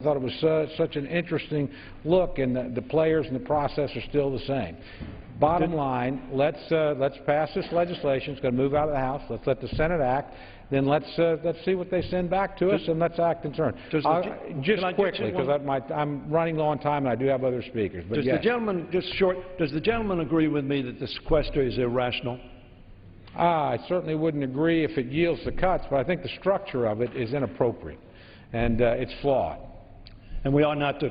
I thought it was such an interesting look, and the players and the process are still the same. Bottom line, let's pass this legislation. It's going to move out of the House. Let's let the Senate act. Then let's see what they send back to us, and let's act in turn. Just quickly, because I'm running low on time, and I do have other speakers. But does the gentleman, does the gentleman agree with me that the sequester is irrational? I certainly wouldn't agree if it yields the cuts, but I think the structure of it is inappropriate, and it's flawed. And we ought not to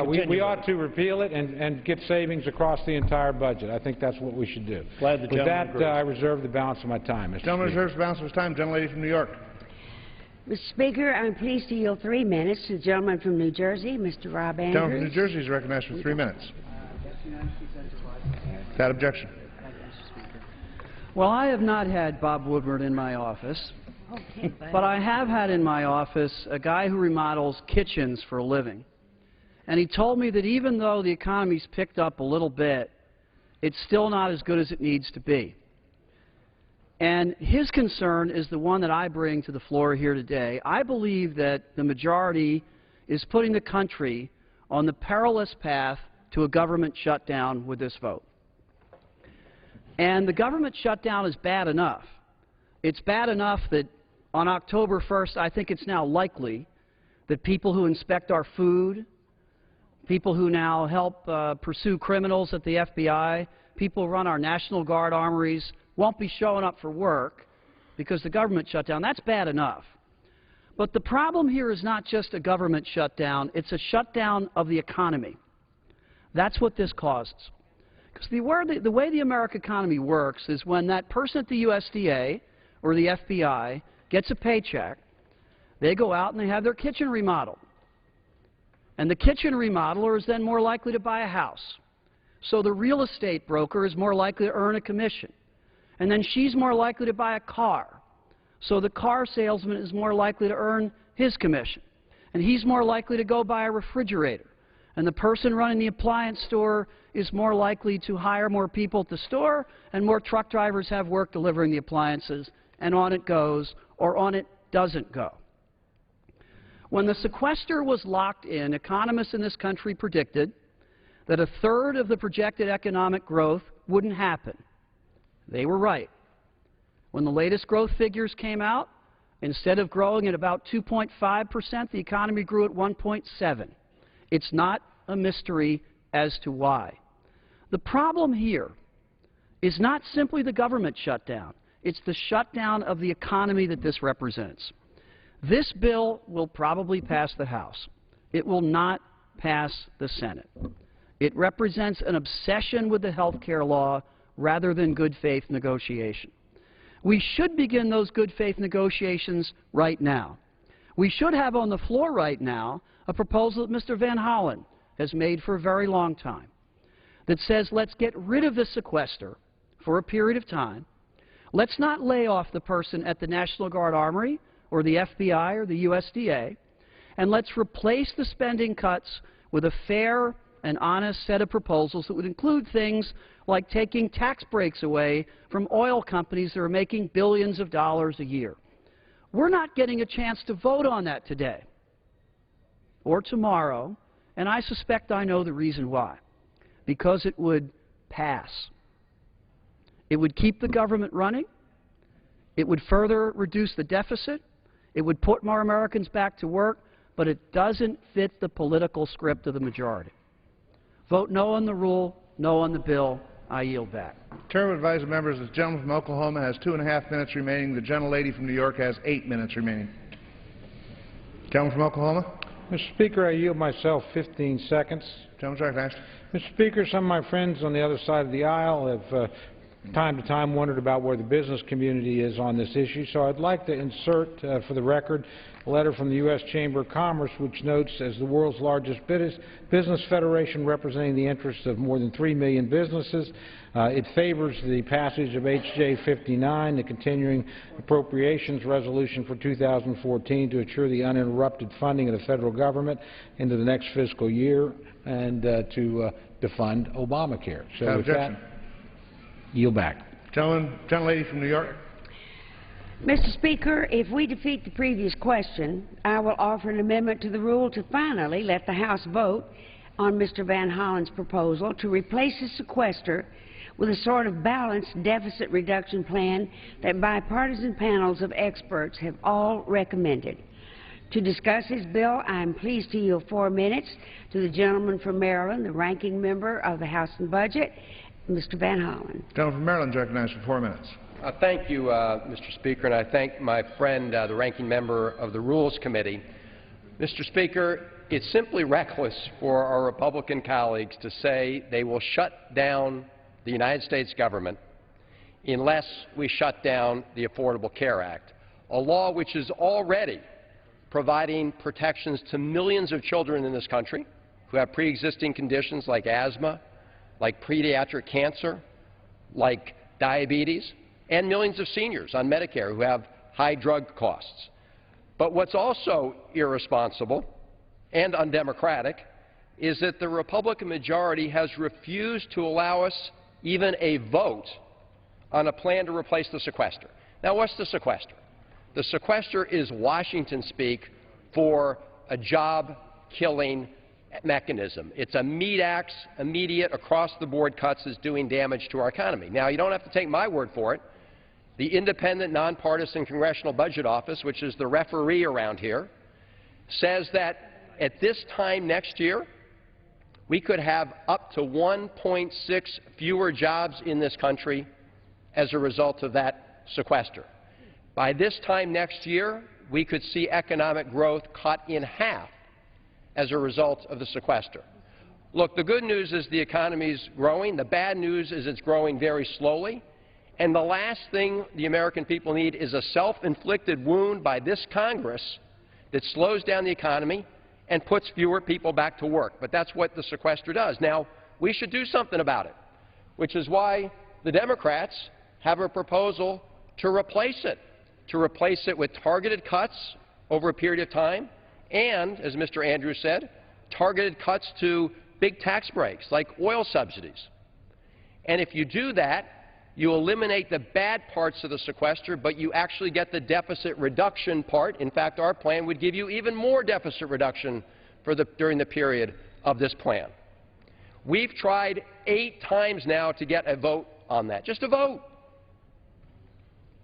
we ought to repeal it and get savings across the entire budget. I think that's what we should do. Glad the With that, I reserve the balance of my time, Mr. Speaker. Gentleman reserves the balance of his time. Gentlelady from New York. Mr. Speaker, I'm pleased to yield 3 minutes to the gentleman from New Jersey, Mr. Rob Andrews. Gentleman from New Jersey is recognized for 3 minutes. Without objection. Well, I have not had Bob Woodward in my office, but I have had in my office a guy who remodels kitchens for a living. And he told me that even though the economy's picked up a little bit, it's still not as good as it needs to be. And his concern is the one that I bring to the floor here today. I believe that the majority is putting the country on the perilous path to a government shutdown with this vote. And the government shutdown is bad enough. It's bad enough that on October 1st, I think it's now likely that people who inspect our food, people who now help pursue criminals at the FBI, people who run our National Guard armories won't be showing up for work because the government shut down. That's bad enough. But the problem here is not just a government shutdown, it's a shutdown of the economy. That's what this causes. Because the way the American economy works is when that person at the USDA or the FBI gets a paycheck, they go out and they have their kitchen remodeled. And the kitchen remodeler is then more likely to buy a house. So the real estate broker is more likely to earn a commission. And then she's more likely to buy a car. So the car salesman is more likely to earn his commission. And he's more likely to go buy a refrigerator. And the person running the appliance store is more likely to hire more people at the store, and more truck drivers have work delivering the appliances, and on it goes, or on it doesn't go. When the sequester was locked in, economists in this country predicted that a third of the projected economic growth wouldn't happen. They were right. When the latest growth figures came out, instead of growing at about 2.5%, the economy grew at 1.7%. It's not a mystery as to why. The problem here is not simply the government shutdown. It's the shutdown of the economy that this represents. This bill will probably pass the House. It will not pass the Senate. It represents an obsession with the health care law rather than good faith negotiation. We should begin those good faith negotiations right now. We should have on the floor right now a proposal that Mr. Van Hollen has made for a very long time that says let's get rid of the sequester for a period of time. Let's not lay off the person at the National Guard Armory or the FBI or the USDA, and let's replace the spending cuts with a fair and honest set of proposals that would include things like taking tax breaks away from oil companies that are making billions of dollars a year. We're not getting a chance to vote on that today or tomorrow, and I suspect I know the reason why. Because it would pass. It would keep the government running. It would further reduce the deficit. It would put more Americans back to work, but it doesn't fit the political script of the majority. Vote no on the rule, no on the bill. I yield back. Term of advised members, the gentleman from Oklahoma has 2.5 minutes remaining. The gentlelady from New York has 8 minutes remaining. Gentleman from Oklahoma. Mr. Speaker, I yield myself 15 seconds. Gentleman's recognized. Mr. Speaker, some of my friends on the other side of the aisle have time to time wondered about where the business community is on this issue, so I'd like to insert for the record a letter from the U.S. Chamber of Commerce which notes, as the world's largest business federation representing the interests of more than 3 million businesses, it favors the passage of H.J. 59, the continuing appropriations resolution for 2014 to ensure the uninterrupted funding of the federal government into the next fiscal year and to fund Obamacare. So with that, yield back. Gentlelady from New York. Mr. Speaker, if we defeat the previous question, I will offer an amendment to the rule to finally let the House vote on Mr. Van Hollen's proposal to replace the sequester with a sort of balanced deficit reduction plan that bipartisan panels of experts have all recommended. To discuss his bill, I am pleased to yield 4 minutes to the gentleman from Maryland, the ranking member of the House and Budget, Mr. Van Hollen. The gentleman from Maryland is recognized for 4 minutes. Thank you, Mr. Speaker, and I thank my friend, the ranking member of the Rules Committee. Mr. Speaker, it's simply reckless for our Republican colleagues to say they will shut down the United States government unless we shut down the Affordable Care Act, a law which is already providing protections to millions of children in this country who have pre-existing conditions like asthma, like pediatric cancer, like diabetes, and millions of seniors on Medicare who have high drug costs. But what's also irresponsible and undemocratic is that the Republican majority has refused to allow us even a vote on a plan to replace the sequester. Now, what's the sequester? The sequester is Washington speak for a job-killing mechanism. It's a immediate, across-the-board cuts is doing damage to our economy. Now, you don't have to take my word for it. The independent, nonpartisan Congressional Budget Office, which is the referee around here, says that at this time next year, we could have up to 1.6 fewer jobs in this country as a result of that sequester. By this time next year, we could see economic growth cut in half as a result of the sequester. Look, the good news is the economy is growing. The bad news is it's growing very slowly. And the last thing the American people need is a self-inflicted wound by this Congress that slows down the economy and puts fewer people back to work. But that's what the sequester does. Now, we should do something about it, which is why the Democrats have a proposal to replace it with targeted cuts over a period of time and, as Mr. Andrews said, targeted cuts to big tax breaks like oil subsidies. And if you do that, you eliminate the bad parts of the sequester, but you actually get the deficit reduction part. In fact, our plan would give you even more deficit reduction during the period of this plan. We've tried 8 times now to get a vote on that, just a vote.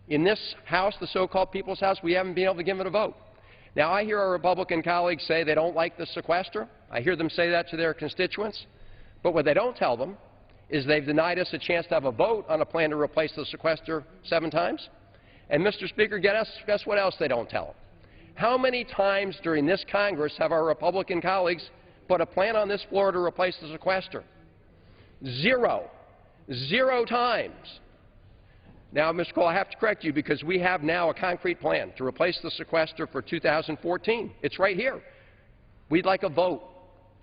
In this House, the so-called People's House, we haven't been able to give it a vote. Now, I hear our Republican colleagues say they don't like the sequester. I hear them say that to their constituents. But what they don't tell them is they've denied us a chance to have a vote on a plan to replace the sequester 7 times. And, Mr. Speaker, guess what else they don't tell them? How many times during this Congress have our Republican colleagues put a plan on this floor to replace the sequester? 0. 0 times. Now, Mr. Cole, I have to correct you because we have now a concrete plan to replace the sequester for 2014. It's right here. We'd like a vote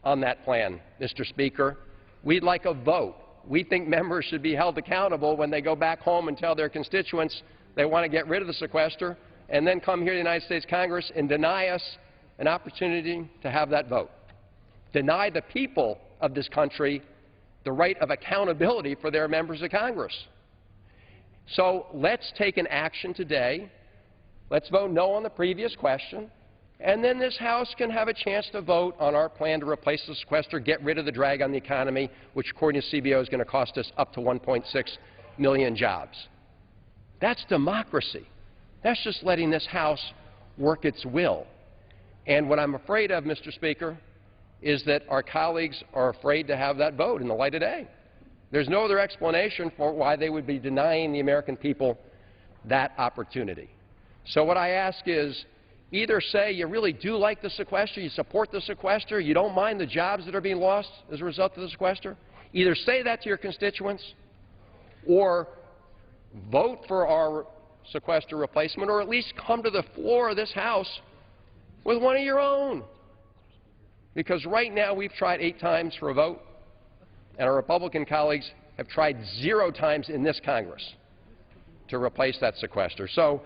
on that plan, Mr. Speaker. We'd like a vote. We think members should be held accountable when they go back home and tell their constituents they want to get rid of the sequester and then come here to the United States Congress and deny us an opportunity to have that vote. Deny the people of this country the right of accountability for their members of Congress. So let's take an action today. Let's vote no on the previous question. And then this House can have a chance to vote on our plan to replace the sequester, get rid of the drag on the economy, which, according to CBO, is going to cost us up to 1.6 million jobs. That's democracy. That's just letting this House work its will. And what I'm afraid of, Mr. Speaker, is that our colleagues are afraid to have that vote in the light of day. There's no other explanation for why they would be denying the American people that opportunity. So what I ask is, either say you really do like the sequester, you support the sequester, you don't mind the jobs that are being lost as a result of the sequester. Either say that to your constituents or vote for our sequester replacement, or at least come to the floor of this House with one of your own. Because right now we've tried 8 times for a vote, and our Republican colleagues have tried 0 times in this Congress to replace that sequester. So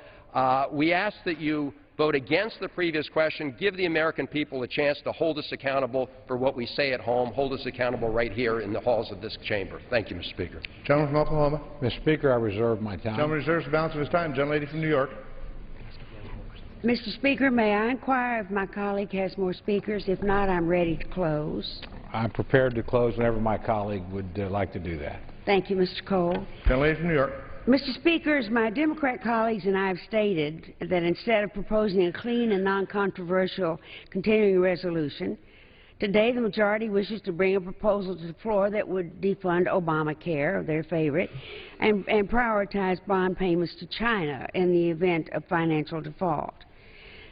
we ask that you vote against the previous question, give the American people a chance to hold us accountable for what we say at home, hold us accountable right here in the halls of this chamber. Thank you, Mr. Speaker. Gentleman from Oklahoma. Mr. Speaker, I reserve my time. Gentleman reserves the balance of his time. Gentlelady from New York. Mr. Speaker, may I inquire if my colleague has more speakers? If not, I'm ready to close. I'm prepared to close whenever my colleague would like to do that. Thank you, Mr. Cole. Gentlelady from New York. Mr. Speaker, my Democrat colleagues and I have stated that instead of proposing a clean and non-controversial continuing resolution, today the majority wishes to bring a proposal to the floor that would defund Obamacare, their favorite, and prioritize bond payments to China in the event of financial default.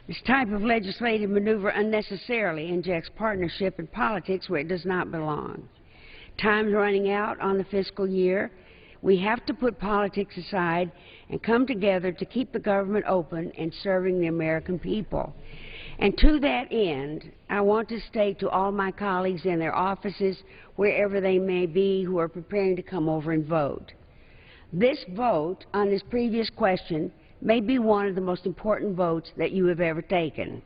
This type of legislative maneuver unnecessarily injects partnership in politics where it does not belong. Time's running out on the fiscal year. We have to put politics aside and come together to keep the government open and serving the American people. And to that end, I want to state to all my colleagues in their offices, wherever they may be, who are preparing to come over and vote. This vote on this previous question may be one of the most important votes that you have ever taken.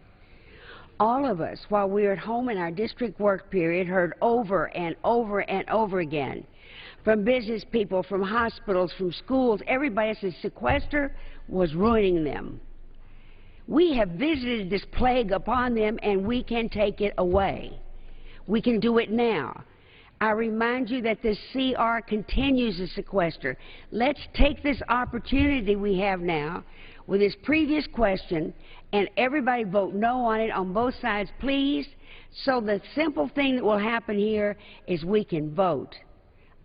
All of us, while we were at home in our district work period, heard over and over and over again from business people, from hospitals, from schools, everybody said sequester was ruining them. We have visited this plague upon them, and we can take it away. We can do it now. I remind you that this CR continues the sequester. Let's take this opportunity we have now with this previous question, and everybody vote no on it on both sides, please. So the simple thing that will happen here is we can vote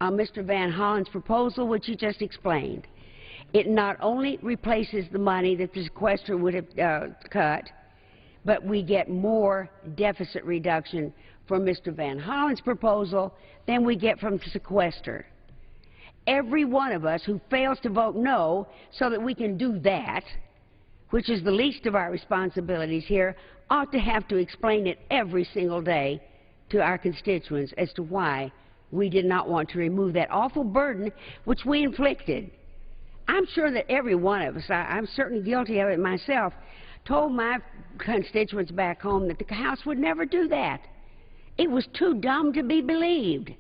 on Mr. Van Hollen's proposal, which he just explained. It not only replaces the money that the sequester would have cut, but we get more deficit reduction from Mr. Van Hollen's proposal than we get from the sequester. Every one of us who fails to vote no so that we can do that, which is the least of our responsibilities here, ought to have to explain it every single day to our constituents as to why we did not want to remove that awful burden which we inflicted. I'm sure that every one of us, I'm certainly guilty of it myself, told my constituents back home that the House would never do that. It was too dumb to be believed.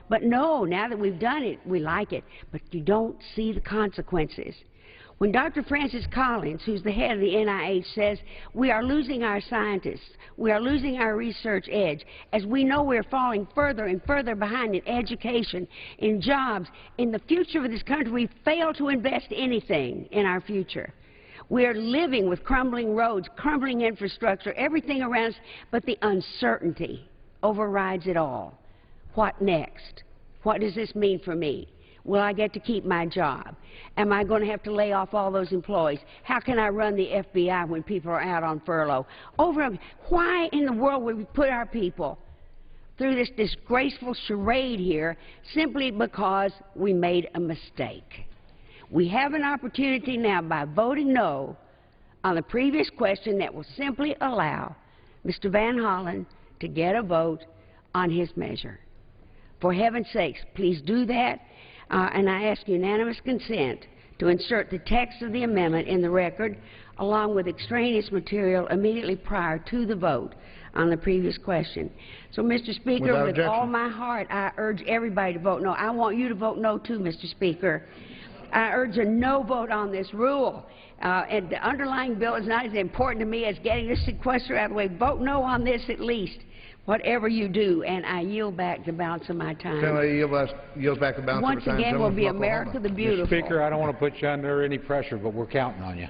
But no, now that we've done it, we like it. But you don't see the consequences. When Dr. Francis Collins, who's the head of the NIH, says we are losing our scientists, we are losing our research edge, as we know we're falling further and further behind in education, in jobs, in the future of this country, we fail to invest anything in our future. We are living with crumbling roads, crumbling infrastructure, everything around us, but the uncertainty overrides it all. What next? What does this mean for me? Will I get to keep my job? Am I going to have to lay off all those employees? How can I run the FBI when people are out on furlough? Why in the world would we put our people through this disgraceful charade here simply because we made a mistake? We have an opportunity now by voting no on the previous question that will simply allow Mr. Van Hollen to get a vote on his measure. For heaven's sakes, please do that. And I ask unanimous consent to insert the text of the amendment in the record along with extraneous material immediately prior to the vote on the previous question. So, Mr. Speaker, with all my heart, I urge everybody to vote no. I want you to vote no, too, Mr. Speaker. I urge a no vote on this rule. And the underlying bill is not as important to me as getting this sequester out of the way. Vote no on this at least, whatever you do, and I yield back the balance of my time. Yields back the balance Once of her time. again, will be America the Beautiful. Mr. Speaker, I don't want to put you under any pressure, but we're counting on you.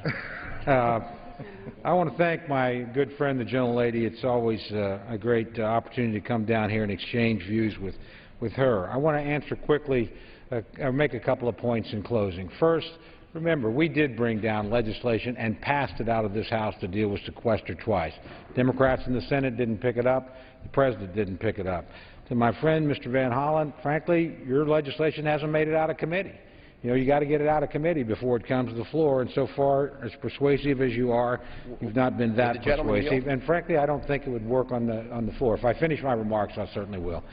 I want to thank my good friend, the gentlelady. It's always a great opportunity to come down here and exchange views with her. I want to answer quickly, or make a couple of points in closing. First, remember, we did bring down legislation and passed it out of this House to deal with sequester twice. Democrats in the Senate didn't pick it up. The President didn't pick it up. To my friend, Mr. Van Hollen, frankly, your legislation hasn't made it out of committee. You know, you got to get it out of committee before it comes to the floor, and so far, as persuasive as you are, you've not been that persuasive. And frankly, I don't think it would work on the floor. If I finish my remarks, I certainly will.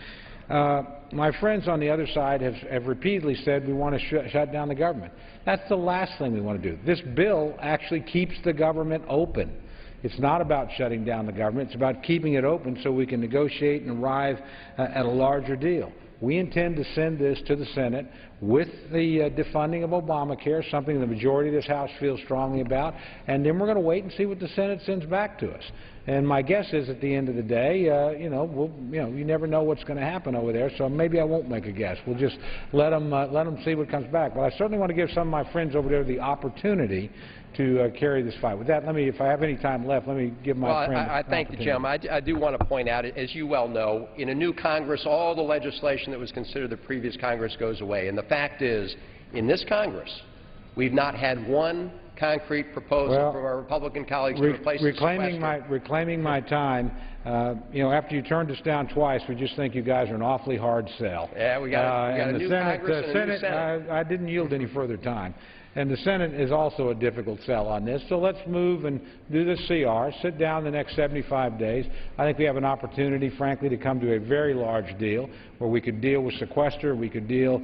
My friends on the other side have repeatedly said we want to shut down the government. That's the last thing we want to do. This bill actually keeps the government open. It's not about shutting down the government. It's about keeping it open so we can negotiate and arrive at a larger deal. We intend to send this to the Senate with the defunding of Obamacare, something the majority of this House feels strongly about, and then we're going to wait and see what the Senate sends back to us. And my guess is at the end of the day, you never know what's going to happen over there, so maybe I won't make a guess. We'll just let them see what comes back. But I certainly want to give some of my friends over there the opportunity to carry this fight. With that, if I have any time left, let me give my friend I thank the gentleman. I do want to point out, as you well know, in a new Congress, all the legislation that was considered the previous Congress goes away. And the fact is, in this Congress, we've not had one concrete proposal from our Republican colleagues to replace the sequester. Reclaiming my time, after you turned us down twice, we just think you guys are an awfully hard sell. Yeah, we got a new Congress and a new Senate. I didn't yield any further time. And the Senate is also a difficult sell on this. So let's move and do the CR, sit down the next 75 days. I think we have an opportunity, frankly, to come to a very large deal where we could deal with sequester, we could deal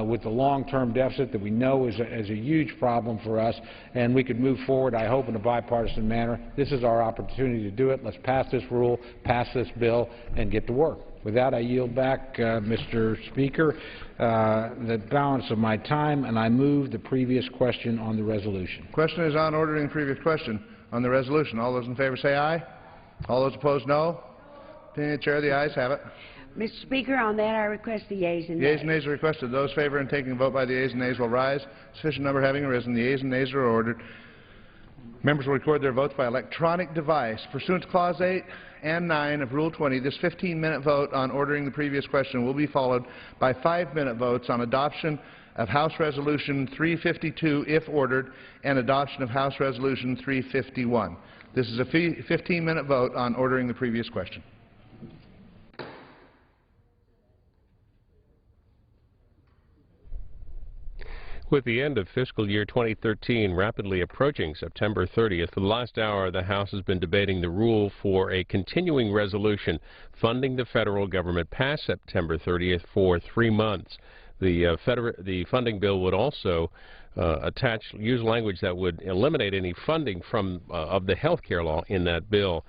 with the long-term deficit that we know is a huge problem for us, and we could move forward, I hope, in a bipartisan manner. This is our opportunity to do it. Let's pass this rule, pass this bill, and get to work. With that, I yield back, Mr. Speaker, the balance of my time, and I move the previous question on the resolution. Question is on ordering the previous question on the resolution. All those in favor say aye. All those opposed, no. Opinion of the Chair, the ayes have it. Mr. Speaker, on that I request the yeas and nays. Yeas and nays are requested. Those favoring taking a vote by the yeas and nays will rise. Sufficient number having arisen, the yeas and nays are ordered. Members will record their votes by electronic device. Pursuant to Clause 8 and 9 of Rule 20, this 15-minute vote on ordering the previous question will be followed by 5-minute votes on adoption of House Resolution 352, if ordered, and adoption of House Resolution 351. This is a 15-minute vote on ordering the previous question. With the end of fiscal year 2013 rapidly approaching September 30th, for the last hour, the House has been debating the rule for a continuing resolution funding the federal government past September 30th for 3 months. The funding bill would also use language that would eliminate any funding of the health care law in that bill.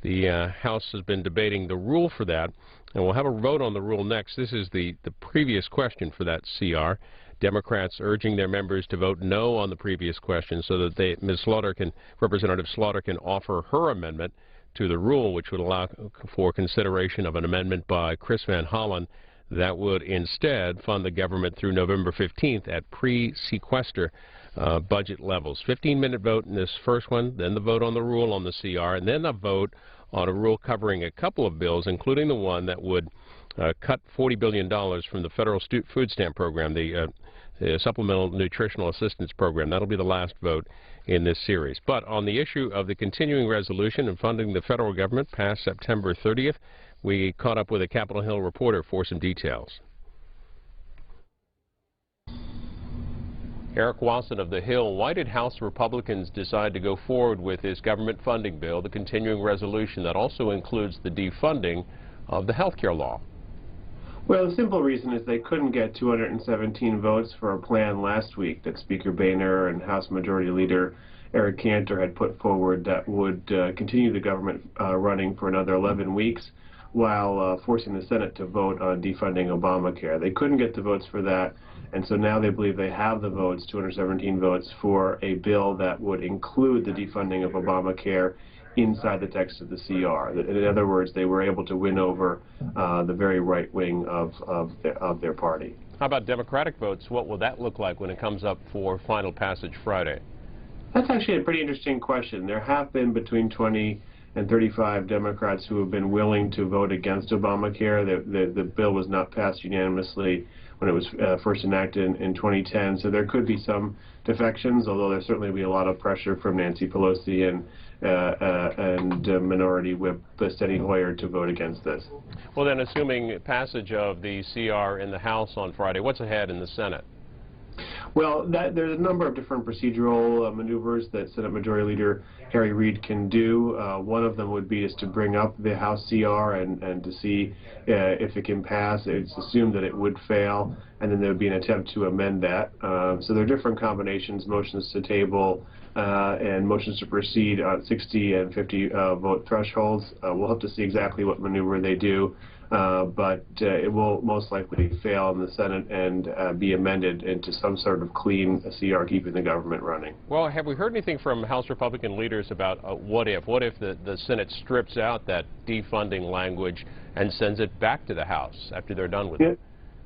The House has been debating the rule for that, and we'll have a vote on the rule next. This is the previous question for that CR. Democrats urging their members to vote no on the previous question so that Representative Slaughter can offer her amendment to the rule, which would allow for consideration of an amendment by Chris Van Hollen that would instead fund the government through November 15th at pre-sequester budget levels. 15-minute vote in this first one, then the vote on the rule on the CR, and then a vote on a rule covering a couple of bills, including the one that would cut $40 billion from the federal food stamp program, the Supplemental Nutritional Assistance Program. That'll be the last vote in this series. But on the issue of the continuing resolution and funding the federal government past September 30th, we caught up with a Capitol Hill reporter for some details. Eric Wasson of the Hill, why did House Republicans decide to go forward with this government funding bill, the continuing resolution that also includes the defunding of the health care law? Well, the simple reason is they couldn't get 217 votes for a plan last week that Speaker Boehner and House Majority Leader Eric Cantor had put forward that would continue the government running for another 11 weeks while forcing the Senate to vote on defunding Obamacare. They couldn't get the votes for that, and so now they believe they have the votes, 217 votes, for a bill that would include the defunding of Obamacare inside the text of the CR. In other words, they were able to win over the very right wing of their party. How about Democratic votes? What will that look like when it comes up for final passage Friday? That's actually a pretty interesting question. There have been between 20 and 35 Democrats who have been willing to vote against Obamacare. The bill was not passed unanimously when it was first enacted in 2010, so there could be some defections, although there certainly will be a lot of pressure from Nancy Pelosi and Minority Whip Steny Hoyer to vote against this. Well, then, assuming passage of the CR in the House on Friday, what's ahead in the Senate? Well, there's a number of different procedural maneuvers that Senate Majority Leader Harry Reid can do. One of them would be just to bring up the House CR and to see if it can pass. It's assumed that it would fail, and then there would be an attempt to amend that. So there are different combinations, motions to table and motions to proceed on 60 and 50 vote thresholds. We'll have to see exactly what maneuver they do, but it will most likely fail in the Senate and be amended into some sort of clean CR keeping the government running. Well, have we heard anything from House Republican leaders about what if? What if the Senate strips out that defunding language and sends it back to the House after they're done with it?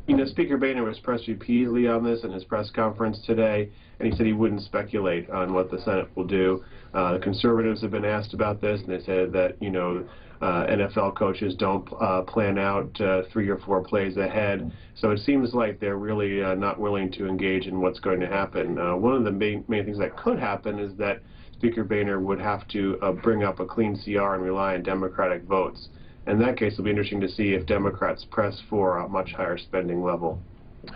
You know, Speaker Boehner was pressed repeatedly on this in his press conference today, and he said he wouldn't speculate on what the Senate will do. The conservatives have been asked about this, and they said that, you know, NFL coaches don't plan out 3 or 4 plays ahead. So it seems like they're really not willing to engage in what's going to happen. One of the main things that could happen is that Speaker Boehner would have to bring up a clean CR and rely on Democratic votes. In that case, it'll be interesting to see if Democrats press for a much higher spending level.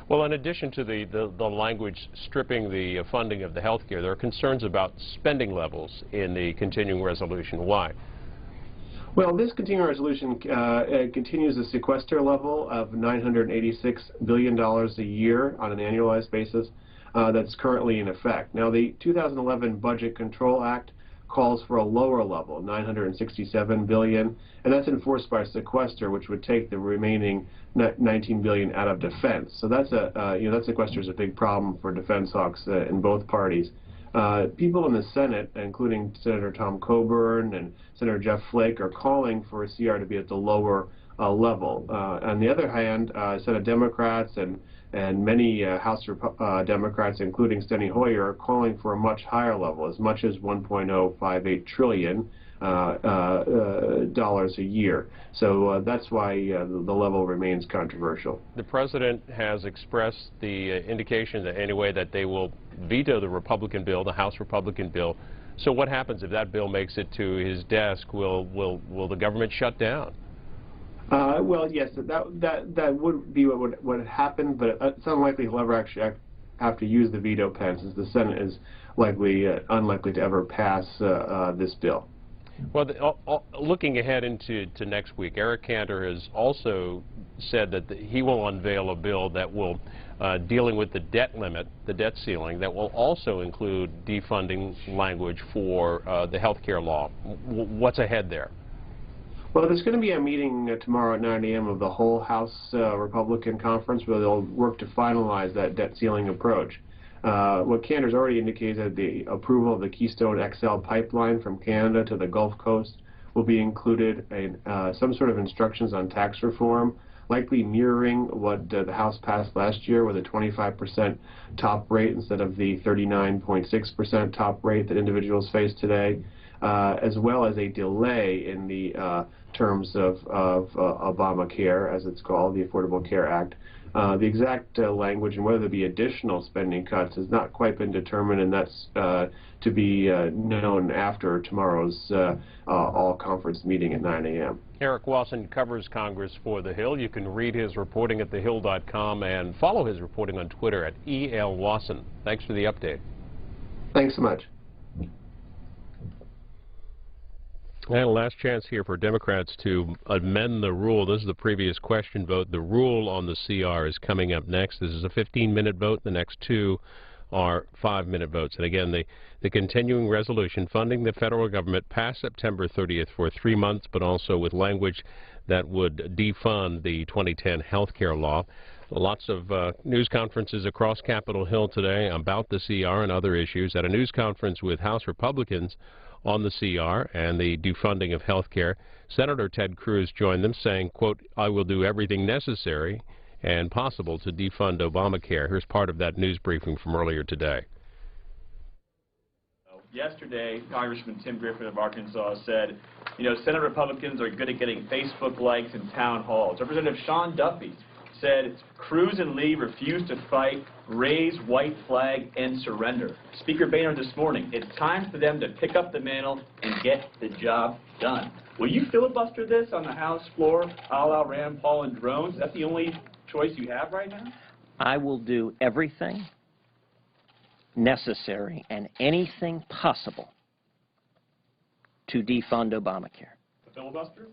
Well, in addition to the language stripping the funding of the health care, there are concerns about spending levels in the continuing resolution. Why? Well, this continuing resolution continues the sequester level of $986 billion a year on an annualized basis that's currently in effect. Now, the 2011 Budget Control Act calls for a lower level, $967 billion, and that's enforced by sequester, which would take the remaining $19 billion out of defense. So that's that sequester is a big problem for defense hawks in both parties. People in the Senate, including Senator Tom Coburn and Senator Jeff Flake, are calling for a CR to be at the lower level. On the other hand, Senate Democrats and many House Democrats, including Steny Hoyer, are calling for a much higher level, as much as $1.058 trillion dollars a year. So that's why the level remains controversial. The President has expressed the indication that anyway that they will veto the Republican bill, the House Republican bill. So what happens if that bill makes it to his desk? Will the government shut down? Well, yes, that would be what would happen, but it's unlikely he'll ever actually have to use the veto pen, since the Senate is unlikely to ever pass this bill. Well, looking ahead into next week, Eric Cantor has also said that he will unveil a bill that will, dealing with the debt limit, the debt ceiling, that will also include defunding language for the health care law. What's ahead there? Well, there's going to be a meeting tomorrow at 9 a.m. of the whole House Republican Conference, where they'll work to finalize that debt ceiling approach. What Cantor's already indicated, the approval of the Keystone XL pipeline from Canada to the Gulf Coast will be included in some sort of instructions on tax reform, likely mirroring what the House passed last year with a 25% top rate instead of the 39.6% top rate that individuals face today, as well as a delay in the terms of Obamacare, as it's called, the Affordable Care Act. The exact language and whether there be additional spending cuts has not quite been determined, and that's to be known after tomorrow's all-conference meeting at 9 a.m. Eric Wasson covers Congress for The Hill. You can read his reporting at thehill.com and follow his reporting on Twitter at @ELWasson. Thanks for the update. Thanks so much. And last chance here for Democrats to amend the rule. This is the previous question vote. The rule on the CR is coming up next. This is a 15-minute vote. The next two are 5-minute votes. And again, the continuing resolution funding the federal government past September 30th for 3 months, but also with language that would defund the 2010 health care law. Lots of news conferences across Capitol Hill today about the CR and other issues. At a news conference with House Republicans on the CR and the defunding of health care, Senator Ted Cruz joined them, saying, quote, "I will do everything necessary and possible to defund Obamacare." Here's part of that news briefing from earlier today. Yesterday, Congressman Tim Griffin of Arkansas said, you know, Senate Republicans are good at getting Facebook likes in town halls. Representative Sean Duffy said Cruz and Lee refuse to fight, raise white flag, and surrender. Speaker Boehner this morning, it's time for them to pick up the mantle and get the job done. Will you filibuster this on the House floor, a la Rand Paul and drones? Is that the only choice you have right now? I will do everything necessary and anything possible to defund Obamacare. A filibuster?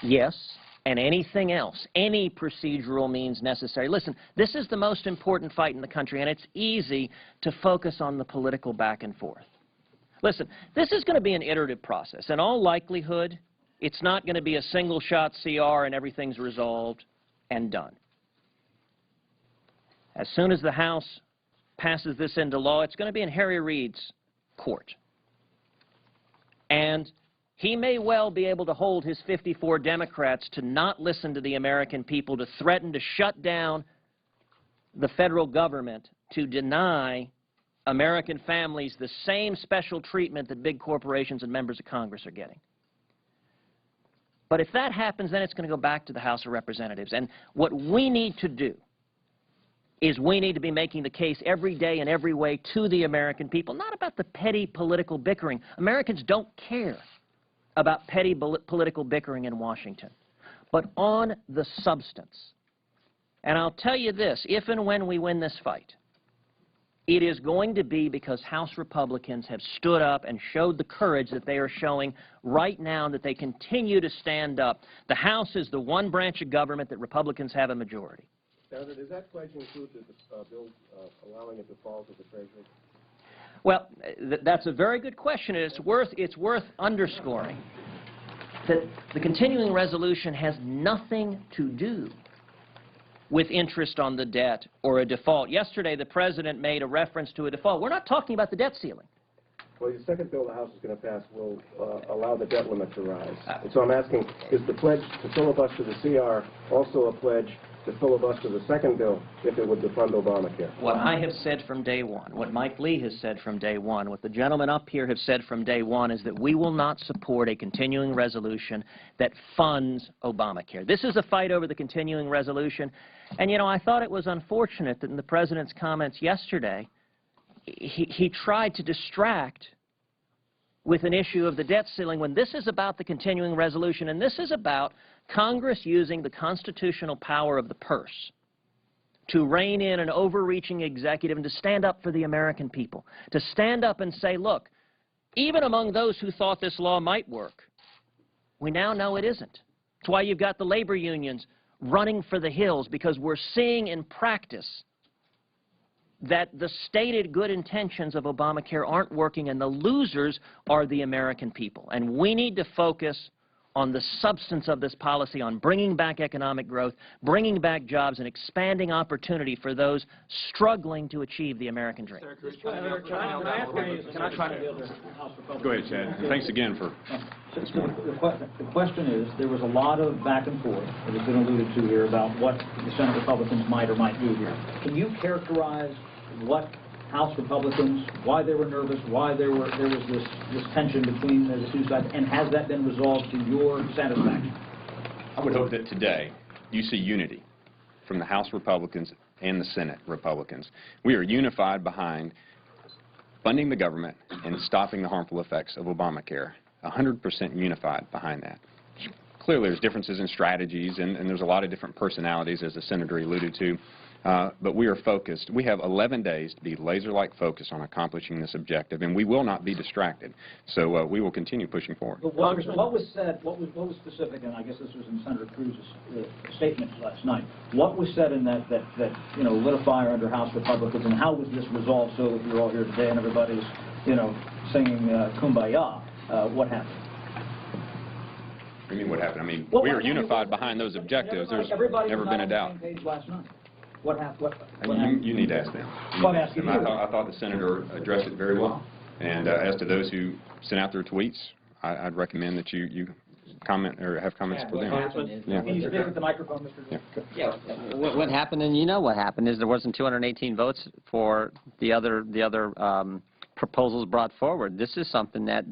Yes, and anything else, any procedural means necessary. Listen, this is the most important fight in the country, and it's easy to focus on the political back and forth. Listen, this is going to be an iterative process. In all likelihood, it's not going to be a single-shot CR and everything's resolved and done. As soon as the House passes this into law, it's going to be in Harry Reid's court. And he may well be able to hold his 54 Democrats to not listen to the American people, to threaten to shut down the federal government, to deny American families the same special treatment that big corporations and members of Congress are getting. But if that happens, then it's going to go back to the House of Representatives. And what we need to do is we need to be making the case every day in every way to the American people, not about the petty political bickering. Americans don't care about petty political bickering in Washington, but on the substance. And I'll tell you this, if and when we win this fight, it is going to be because House Republicans have stood up and showed the courage that they are showing right now, and that they continue to stand up. The House is the one branch of government that Republicans have a majority. Senator, does that pledge include the bill allowing a default of the Treasury? Well, that's a very good question, and it's worth underscoring that the continuing resolution has nothing to do with interest on the debt or a default. Yesterday, the President made a reference to a default. We're not talking about the debt ceiling. Well, the second bill the House is going to pass will allow the debt limit to rise. And so I'm asking, is the pledge to filibuster the CR also a pledge to filibuster the second bill if it would defund Obamacare? What I have said from day one, what Mike Lee has said from day one, what the gentlemen up here have said from day one is that we will not support a continuing resolution that funds Obamacare. This is a fight over the continuing resolution. And, you know, I thought it was unfortunate that in the President's comments yesterday, he tried to distract with an issue of the debt ceiling when this is about the continuing resolution, and this is about Congress using the constitutional power of the purse to rein in an overreaching executive and to stand up for the American people, to stand up and say, look, even among those who thought this law might work, we now know it isn't. That's why you've got the labor unions running for the hills, because we're seeing in practice that the stated good intentions of Obamacare aren't working, and the losers are the American people. And we need to focus on the substance of this policy, on bringing back economic growth, bringing back jobs, and expanding opportunity for those struggling to achieve the American dream. Go ahead, Chad. Thanks again for this morning. The question is, there was a lot of back and forth that has been alluded to here about what the Senate Republicans might or might do here. Can you characterize what House Republicans, why they were nervous, why there was this tension between the two sides, and has that been resolved to your satisfaction? I would hope that today you see unity from the House Republicans and the Senate Republicans. We are unified behind funding the government and stopping the harmful effects of Obamacare, 100% unified behind that. Clearly there's differences in strategies, and there's a lot of different personalities, as the Senator alluded to. But we are focused. We have 11 days to be laser-like focused on accomplishing this objective, and we will not be distracted. So we will continue pushing forward. But what was said, what was specific, and I guess this was in Senator Cruz's statement last night, what was said in that you know, lit a fire under House Republicans, and how was this resolved so that you're all here today and everybody's, you know, singing Kumbaya? What happened? What do you mean what happened? I mean, we are unified behind those objectives. There's never been a doubt. What happened? You need to ask them. I thought the Senator addressed it very well. And as to those who sent out their tweets, I'd recommend that you comment or have comments for them. Can you speak with the microphone, Mr. Yeah. What happened, and you know what happened, is there wasn't 218 votes for the other proposals brought forward. This is something that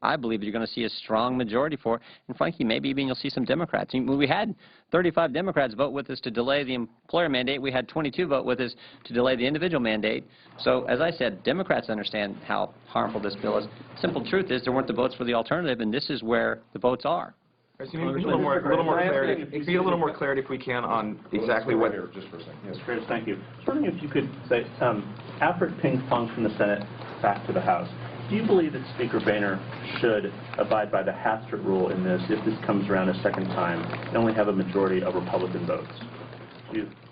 I believe you're going to see a strong majority for, and frankly, maybe even you'll see some Democrats. We had 35 Democrats vote with us to delay the employer mandate. We had 22 vote with us to delay the individual mandate. So, as I said, Democrats understand how harmful this bill is. Simple truth is there weren't the votes for the alternative, and this is where the votes are. A little more clarity. Be a little more clarity, if we can, on exactly what. Just for a second. Yes, Chris, thank you. I was wondering if you could say, after it ping-ponged from the Senate back to the House, Do you believe that Speaker Boehner should abide by the Hastert rule in this if this comes around a second time and only have a majority of Republican votes?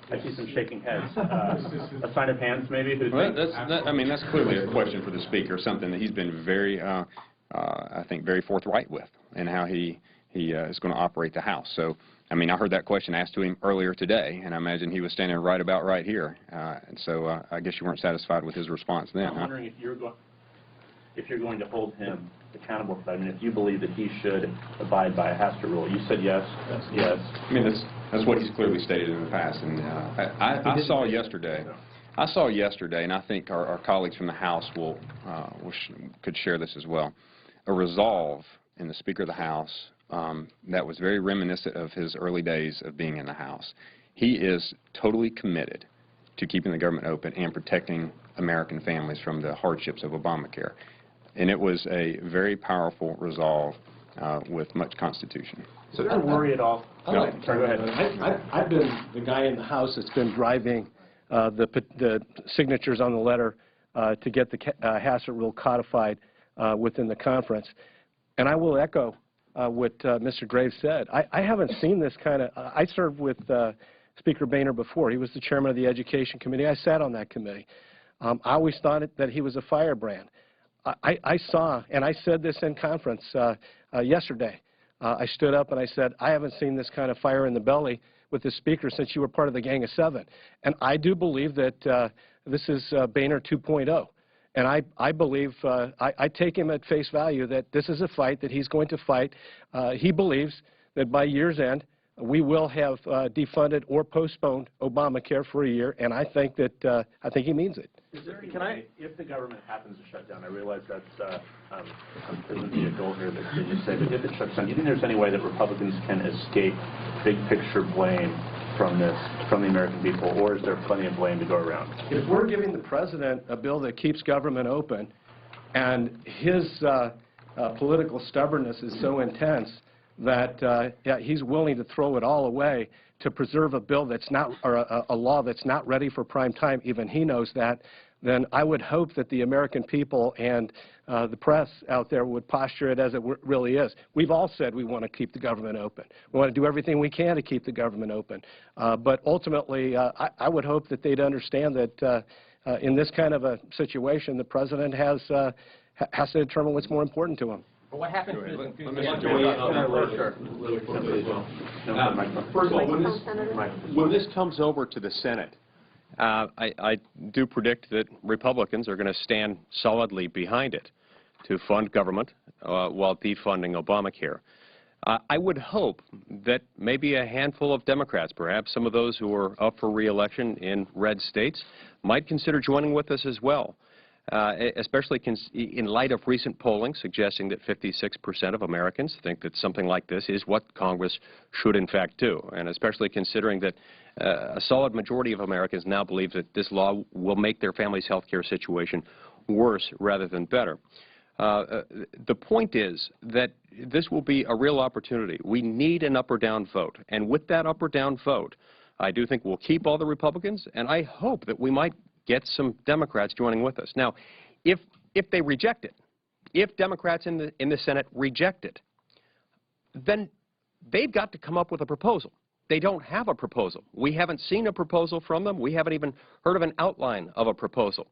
I see some shaking heads. A sign of hands, maybe? Well, that's clearly a question for the Speaker, something that he's been very, I think, very forthright with in how he is going to operate the House. So, I mean, I heard that question asked to him earlier today, and I imagine he was standing right here. And so I guess you weren't satisfied with his response then, I'm wondering if you're going to hold him accountable for that. I mean, if you believe that he should abide by a Hastert rule. You said yes. Yes. I mean, that's what he's clearly stated in the past. And I saw yesterday, and I think our colleagues from the House could share this as well, a resolve in the Speaker of the House that was very reminiscent of his early days of being in the House. He is totally committed to keeping the government open and protecting American families from the hardships of Obamacare. And it was a very powerful resolve with much constitution. So is there a worry at all? Go ahead. I've been the guy in the House that's been driving the signatures on the letter to get the Hastert rule codified within the conference. And I will echo what Mr. Graves said. I haven't seen this kind of, I served with Speaker Boehner before. He was the chairman of the Education Committee. I sat on that committee. I always thought that he was a firebrand. I saw, and I said this in conference yesterday, I stood up and I said, I haven't seen this kind of fire in the belly with the Speaker since you were part of the Gang of Seven. And I do believe that this is Boehner 2.0. And I believe, I take him at face value that this is a fight that he's going to fight. He believes that by year's end, we will have defunded or postponed Obamacare for a year, and I think that he means it. Is there any way, if the government happens to shut down, I realize that's isn't the goal here that you say, but if it shuts down, do you think there's any way that Republicans can escape big picture blame from this, from the American people, or is there plenty of blame to go around? If we're giving the president a bill that keeps government open, and his political stubbornness is so intense that he's willing to throw it all away to preserve a bill that's not, or a law that's not ready for prime time, even he knows that, then I would hope that the American people and the press out there would posture it as it really is. We've all said we want to keep the government open. We want to do everything we can to keep the government open. But ultimately, I would hope that they'd understand that in this kind of a situation, the president has to determine what's more important to him. But what happens is... First of all, when this comes over to the Senate, I do predict that Republicans are going to stand solidly behind it to fund government while defunding Obamacare. I would hope that maybe a handful of Democrats, perhaps some of those who are up for re-election in red states, might consider joining with us as well. Especially in light of recent polling suggesting that 56% of Americans think that something like this is what Congress should in fact do, and especially considering that a solid majority of Americans now believe that this law will make their family's health care situation worse rather than better. The point is that this will be a real opportunity. We need an up or down vote, and with that up or down vote, I do think we'll keep all the Republicans, and I hope that we might get some Democrats joining with us. Now, if they reject it, if Democrats in the Senate reject it, then they've got to come up with a proposal. They don't have a proposal. We haven't seen a proposal from them. We haven't even heard of an outline of a proposal.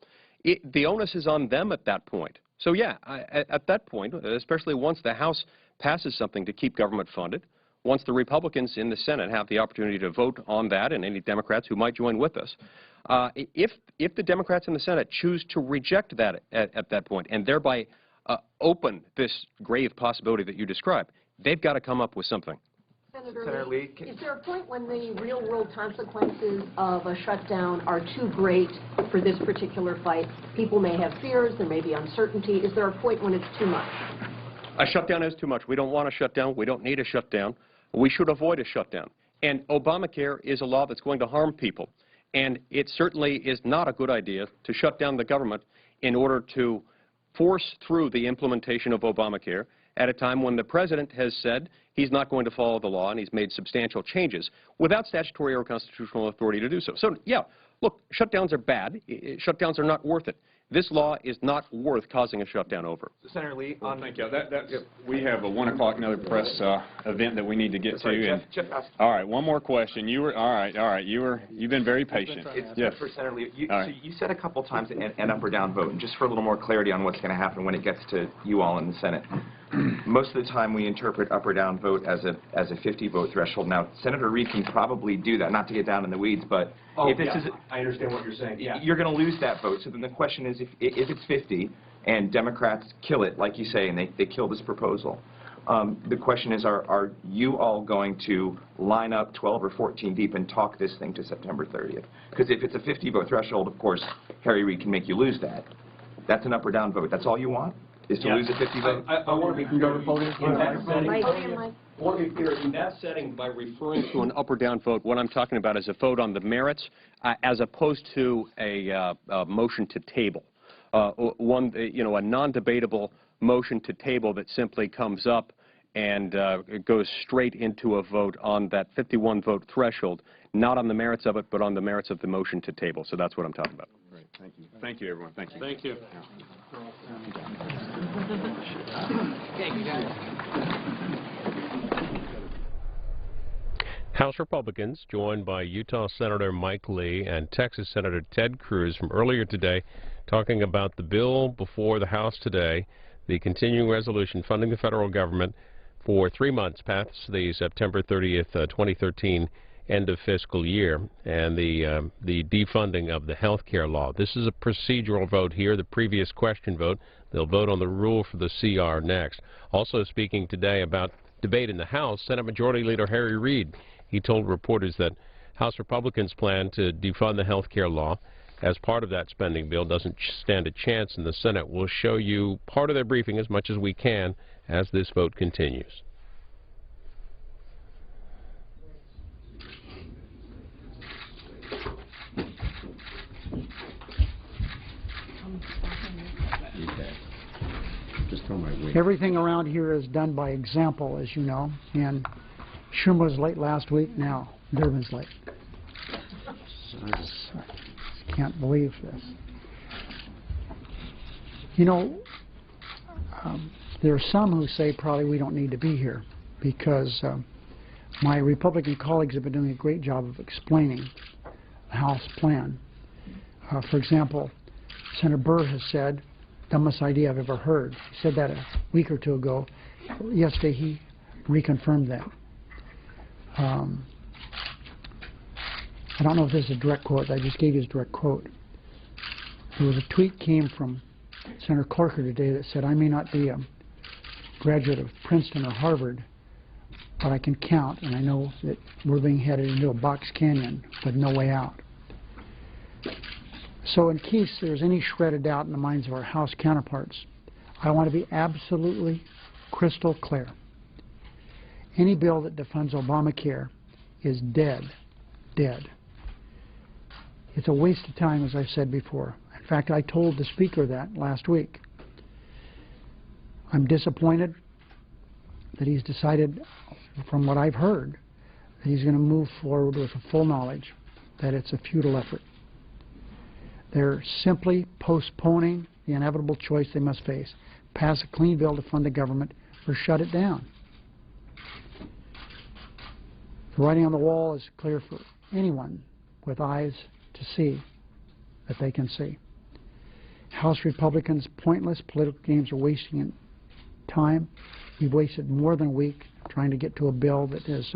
The onus is on them at that point. So yeah, at that point, especially once the House passes something to keep government funded, once the Republicans in the Senate have the opportunity to vote on that, and any Democrats who might join with us, if the Democrats in the Senate choose to reject that at that point and thereby open this grave possibility that you described, they've got to come up with something. Senator Lee, is there a point when the real-world consequences of a shutdown are too great for this particular fight? People may have fears, there may be uncertainty. Is there a point when it's too much? A shutdown is too much. We don't want a shutdown. We don't need a shutdown. We should avoid a shutdown. And Obamacare is a law that's going to harm people. And it certainly is not a good idea to shut down the government in order to force through the implementation of Obamacare at a time when the president has said he's not going to follow the law and he's made substantial changes without statutory or constitutional authority to do so. So, yeah, look, shutdowns are bad. Shutdowns are not worth it. This law is not worth causing a shutdown over. Senator Lee, on... Thank you. We have a 1 o'clock another press event that we need to get to. Jeff asked... All right, one more question. You've been very patient. Yes. For Senator Lee, so you said a couple times an up or down vote, and just for a little more clarity on what's going to happen when it gets to you all in the Senate. Most of the time we interpret up or down vote as a 50-vote threshold. Now, Senator Reid can probably do that, not to get down in the weeds, but if this is... I understand what you're saying. Yeah. You're going to lose that vote. So then the question is, if it's 50 and Democrats kill it, like you say, and they kill this proposal, the question is, are you all going to line up 12 or 14 deep and talk this thing to September 30th? Because if it's a 50-vote threshold, of course, Harry Reid can make you lose that. That's an up or down vote. That's all you want? Is to lose a 50 vote? I want to be clear. In that setting, by referring to an up or down vote, what I'm talking about is a vote on the merits as opposed to a motion to table. A non-debatable motion to table that simply comes up and goes straight into a vote on that 51-vote threshold, not on the merits of it, but on the merits of the motion to table. So that's what I'm talking about. Great. Thank you. Thank you, everyone. Thank you. Thank you. House Republicans, joined by Utah Senator Mike Lee and Texas Senator Ted Cruz from earlier today, talking about the bill before the House today, the continuing resolution funding the federal government for 3 months past the September 30th, 2013 end of fiscal year, and the defunding of the health care law. This is a procedural vote here, the previous question vote. They'll vote on the rule for the CR next. Also speaking today about debate in the House, Senate Majority Leader Harry Reid. He told reporters that House Republicans plan to defund the health care law as part of that spending bill. Doesn't stand a chance in the Senate. We'll show you part of their briefing as much as we can as this vote continues. Everything around here is done by example, as you know, and Schumer was late last week, now Durbin's late. I can't believe this. You know, there are some who say probably we don't need to be here because my Republican colleagues have been doing a great job of explaining the House plan. For example, Senator Burr has said, dumbest idea I've ever heard. He said that a week or two ago. Yesterday he reconfirmed that. I don't know if this is a direct quote. I just gave you his direct quote. There was a tweet came from Senator Corker today that said, I may not be a graduate of Princeton or Harvard, but I can count, and I know that we're being headed into a box canyon with no way out. So in case there's any shred of doubt in the minds of our House counterparts, I want to be absolutely crystal clear. Any bill that defunds Obamacare is dead. Dead. It's a waste of time, as I've said before. In fact, I told the Speaker that last week. I'm disappointed that he's decided, from what I've heard, that he's going to move forward with a full knowledge that it's a futile effort. They're simply postponing the inevitable choice they must face. Pass a clean bill to fund the government or shut it down. The writing on the wall is clear for anyone with eyes to see that they can see. House Republicans' pointless political games are wasting time. We've wasted more than a week trying to get to a bill that is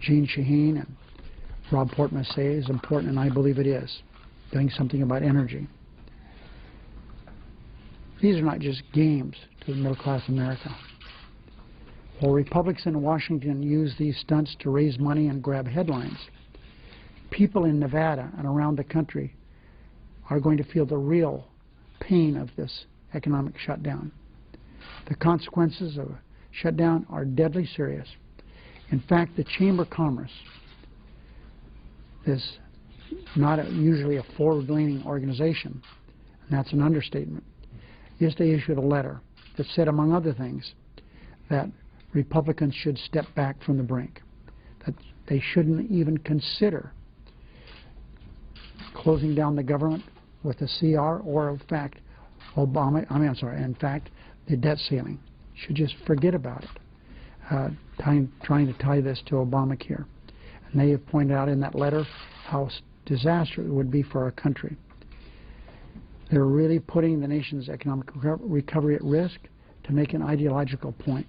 Gene Shaheen and Rob Portman say is important, and I believe it is, doing something about energy. These are not just games to the middle-class America. While Republicans in Washington use these stunts to raise money and grab headlines, people in Nevada and around the country are going to feel the real pain of this economic shutdown. The consequences of a shutdown are deadly serious. In fact, the Chamber of Commerce, is not usually a forward-leaning organization, and that's an understatement, yesterday issued a letter that said, among other things, that Republicans should step back from the brink, that they shouldn't even consider closing down the government with the CR, or in fact, in fact, the debt ceiling. Should just forget about it. Trying to tie this to Obamacare. And they have pointed out in that letter how disastrous it would be for our country. They're really putting the nation's economic recovery at risk to make an ideological point.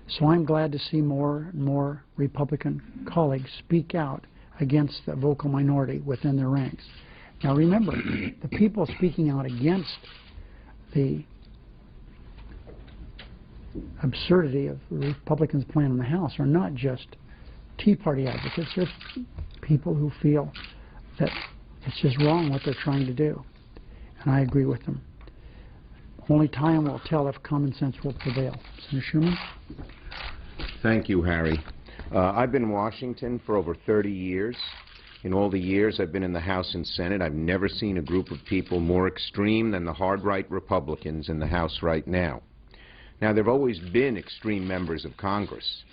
So I'm glad to see more and more Republican colleagues speak out against the vocal minority within their ranks. Now remember, the people speaking out against the absurdity of the Republicans' plan in the House are not just Tea Party advocates. They're people who feel that it's just wrong what they're trying to do. And I agree with them. Only time will tell if common sense will prevail. Senator Schumer? Thank you, Harry. I've been in Washington for over 30 years. In all the years I've been in the House and Senate, I've never seen a group of people more extreme than the hard-right Republicans in the House right now. Now, there have always been extreme members of Congress,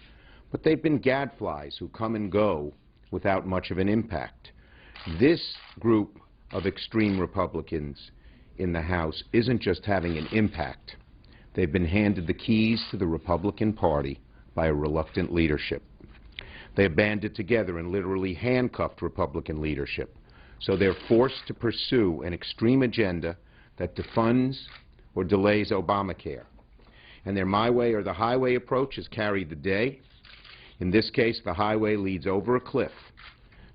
but they've been gadflies who come and go without much of an impact. This group of extreme Republicans in the House isn't just having an impact. They've been handed the keys to the Republican Party by a reluctant leadership. They have banded together and literally handcuffed Republican leadership. So they're forced to pursue an extreme agenda that defunds or delays Obamacare. And their my way or the highway approach has carried the day. In this case, the highway leads over a cliff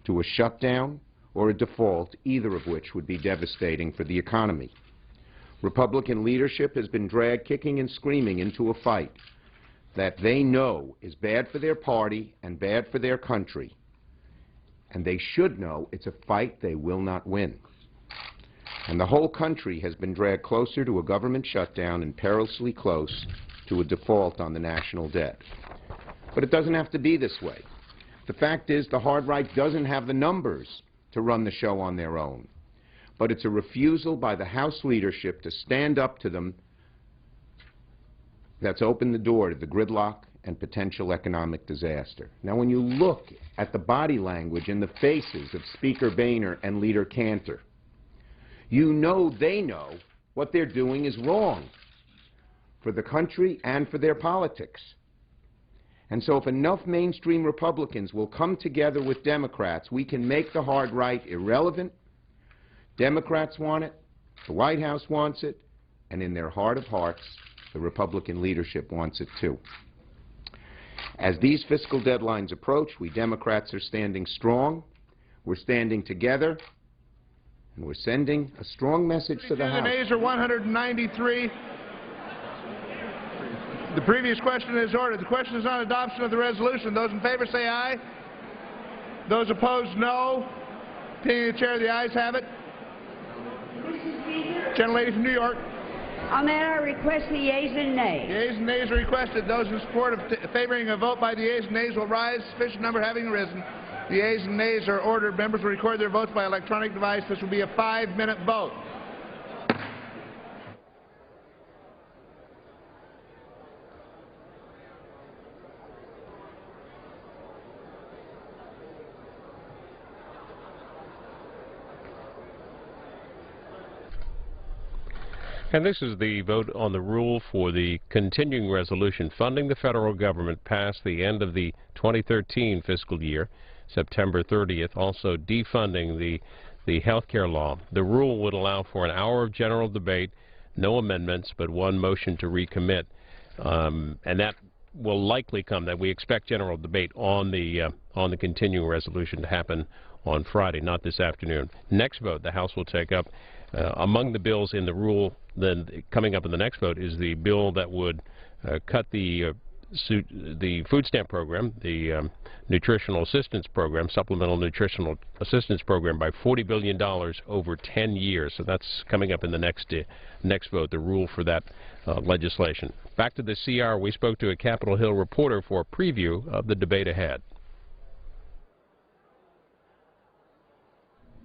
to a shutdown or a default, either of which would be devastating for the economy. Republican leadership has been dragged kicking and screaming into a fight that they know is bad for their party and bad for their country. And they should know it's a fight they will not win. And the whole country has been dragged closer to a government shutdown and perilously close to a default on the national debt. But it doesn't have to be this way. The fact is the hard right doesn't have the numbers to run the show on their own. But it's a refusal by the House leadership to stand up to them that's opened the door to the gridlock and potential economic disaster. Now, when you look at the body language and the faces of Speaker Boehner and Leader Cantor, you know they know what they're doing is wrong for the country and for their politics. And so if enough mainstream Republicans will come together with Democrats, we can make the hard right irrelevant. Democrats want it, the White House wants it, and in their heart of hearts, the Republican leadership wants it too. As these fiscal deadlines approach, we Democrats are standing strong, we're standing together, and we're sending a strong message to the House. The nays are 193. The previous question is ordered. The question is on adoption of the resolution. Those in favor say aye. Those opposed, no. Opinion of the chair, the ayes have it. Gentlelady from New York. On that, I request the yeas and nays. The yeas and nays are requested. Those in support of favoring a vote by the yeas and nays will rise. Sufficient number having arisen. The yeas and nays are ordered. Members will record their votes by electronic device. This will be a 5-minute vote. And this is the vote on the rule for the continuing resolution funding the federal government past the end of the 2013 fiscal year, September 30th, also defunding the health care law. The rule would allow for an hour of general debate, no amendments, but one motion to recommit. And that will likely come, that we expect general debate on the continuing resolution to happen on Friday, not this afternoon. Next vote, the House will take up among the bills in the rule. Then coming up in the next vote is the bill that would cut the food stamp program, the nutritional assistance program, supplemental nutritional assistance program, by $40 billion over 10 years. So that's coming up in the next vote, the rule for that legislation. Back to the CR, we spoke to a Capitol Hill reporter for a preview of the debate ahead.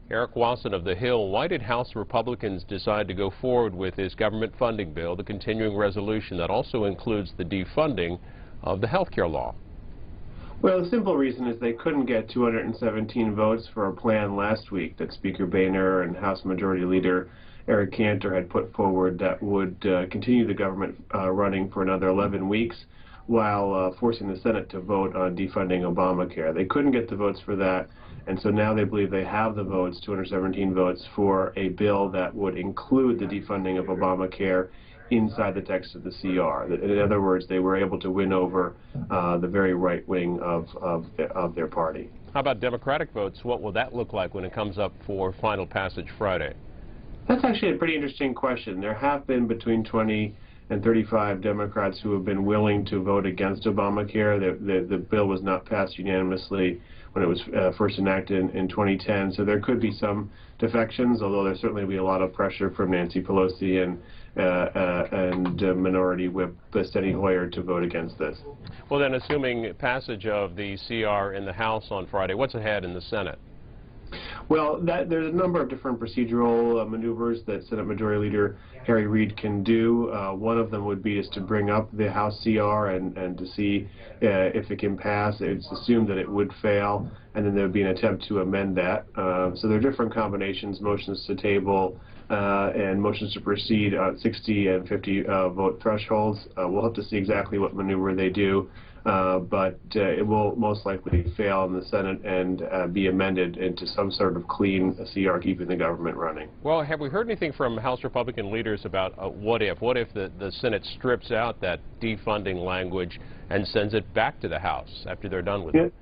Eric Wasson of The Hill, why did House Republicans decide to go forward with this government funding bill, the continuing resolution that also includes the defunding of the health care law? Well, the simple reason is they couldn't get 217 votes for a plan last week that Speaker Boehner and House Majority Leader Eric Cantor had put forward that would continue the government running for another 11 weeks while forcing the Senate to vote on defunding Obamacare. They couldn't get the votes for that, and so now they believe they have the votes, 217 votes, for a bill that would include the defunding of Obamacare inside the text of the CR. In other words, they were able to win over the very right wing of their party. How about Democratic votes? What will that look like when it comes up for final passage Friday? That's actually a pretty interesting question. There have been between 20 and 35 Democrats who have been willing to vote against Obamacare. The bill was not passed unanimously when it was first enacted in 2010, so there could be some defections, although there certainly will be a lot of pressure from Nancy Pelosi and Minority Whip Steny Hoyer to vote against this. Well, then, assuming passage of the CR in the House on Friday, what's ahead in the Senate? Well, there's a number of different procedural maneuvers that Senate Majority Leader Harry Reid can do. One of them would be just to bring up the House CR and to see if it can pass. It's assumed that it would fail, and then there would be an attempt to amend that. So there are different combinations, motions to table and motions to proceed on 60 and 50 vote thresholds. We'll have to see exactly what maneuver they do. But it will most likely fail in the Senate and be amended into some sort of clean CR keeping the government running. Well, have we heard anything from House Republican leaders about what if? What if the Senate strips out that defunding language and sends it back to the House after they're done with it?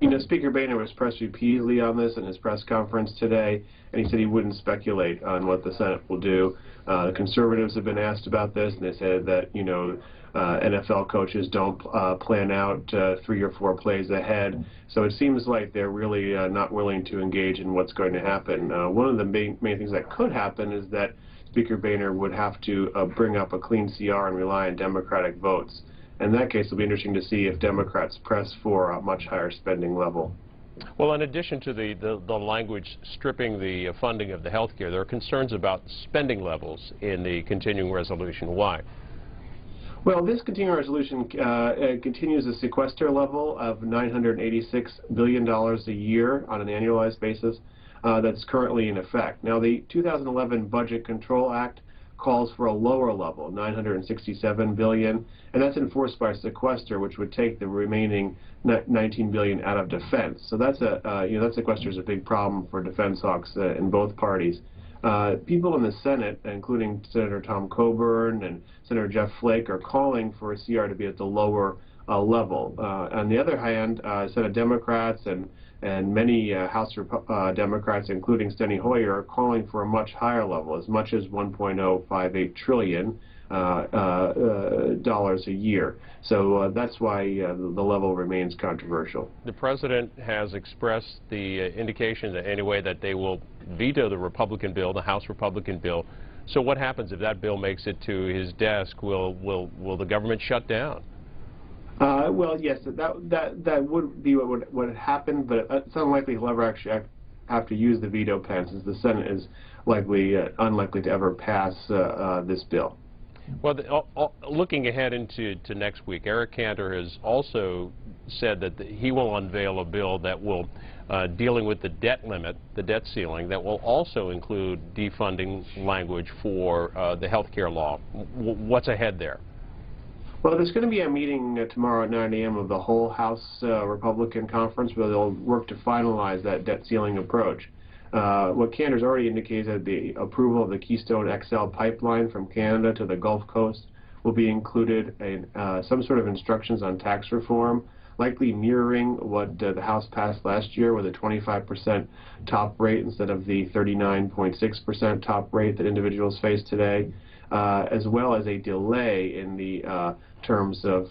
You know, Speaker Boehner was pressed repeatedly on this in his press conference today, and he said he wouldn't speculate on what the Senate will do. The conservatives have been asked about this, and they said that, you know, NFL coaches don't plan out 3 or 4 plays ahead. So it seems like they're really not willing to engage in what's going to happen. One of the main things that could happen is that Speaker Boehner would have to bring up a clean CR and rely on Democratic votes. In that case, it'll be interesting to see if Democrats press for a much higher spending level. Well, in addition to the language stripping the funding of the health care, there are concerns about spending levels in the continuing resolution. Why? Well, this continuing resolution continues the sequester level of $986 billion a year on an annualized basis that's currently in effect. Now, the 2011 Budget Control Act calls for a lower level, $967 billion, and that's enforced by sequester, which would take the remaining $19 billion out of defense. So that's that sequester is a big problem for defense hawks in both parties. People in the Senate, including Senator Tom Coburn and Senator Jeff Flake, are calling for a CR to be at the lower level. On the other hand, Senate Democrats and many House Democrats, including Steny Hoyer, are calling for a much higher level, as much as $1.058 trillion dollars a year. So that's why the level remains controversial. The President has expressed the indication anyway that they will veto the Republican bill, the House Republican bill. So what happens if that bill makes it to his desk? Will the government shut down? Well, yes, that would be what would happen, but it's unlikely he'll ever actually have to use the veto pen, since the Senate is unlikely to ever pass this bill. Well, looking ahead into next week, Eric Cantor has also said that he will unveil a bill that will, dealing with the debt limit, the debt ceiling, that will also include defunding language for the health care law. What's ahead there? Well, there's going to be a meeting tomorrow at 9 a.m. of the whole House Republican Conference, where they'll work to finalize that debt ceiling approach. What Cantor's already indicated is that the approval of the Keystone XL pipeline from Canada to the Gulf Coast will be included in some sort of instructions on tax reform, likely mirroring what the House passed last year with a 25% top rate instead of the 39.6% top rate that individuals face today, as well as a delay in the terms of